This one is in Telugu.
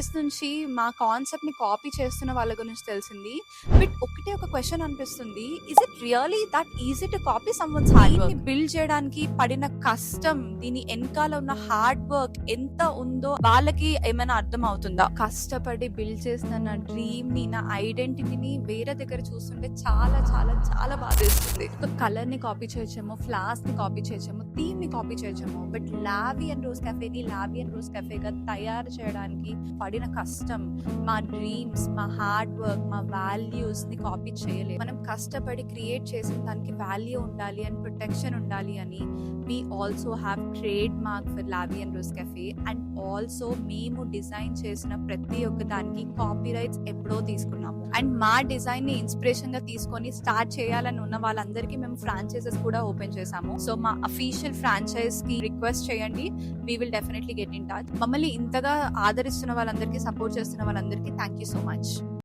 డేస్ నుంచి మా కాన్సెప్ట్ ని కాపీ చేస్తున్న వాళ్ళ గురించి తెలిసింది. బట్ ఒకటే ఒక క్వశ్చన్ అనిపిస్తుంది, is it really that easy to copy someone's hard work? Build చేయడానికి పడిన కష్టం, దీని వెనకాల ఉన్న హార్డ్ వర్క్ ఎంత ఉందో వాళ్ళకి ఏమైనా అర్థం అవుతుందా? కష్టపడి బిల్డ్ చేసిన నా డ్రీమ్ ని, నా ఐడెంటిటీని వేరే దగ్గర చూస్తుంటే చాలా చాలా చాలా బాధేస్తుంది. ఒక కలర్ ని కాపీ చేయొచ్చేమో, ఫ్లాస్ ని కాపీ చేయొచ్చేమో, థీమ్ ని కాపీ చేయొచ్చేమో, బట్ లావీ అండ్ రోజ్ కెఫేని లావీ అండ్ రోజ్ కెఫేగా తయారు చేయడానికి పడిన కష్టం, మా డ్రీమ్స్, మా హార్డ్ వర్క్, మా వాల్యూస్ ని కాపీ చేయలేదు. మనం కష్టపడి క్రియేట్ చేసిన దానికి వాల్యూ ఉండాలి అని, ప్రొటెక్షన్ ఉండాలి అని, we also have trademark for Lavi and Rose Cafe, and also మేము డిజైన్ చేసిన ప్రతి ఒక్క దానికి కాపీ రైట్స్ ఎప్పుడో తీసుకున్నాము. అండ్ మా డిజైన్ ని ఇన్స్పిరేషన్ గా తీసుకొని స్టార్ట్ చేయాలని ఉన్న వాళ్ళందరికీ మేము ఫ్రాంచైజెస్ కూడా ఓపెన్ చేసాము. సో మా అఫీషియల్ ఫ్రాంచైజ్ కి రిక్వెస్ట్ చేయండి, we will definitely get in touch. మమ్మల్ని ఇంతగా ఆదరిస్తున్న వాళ్ళందరికీ, సపోర్ట్ చేస్తున్న వాళ్ళందరికీ థ్యాంక్ యూ సో మచ్.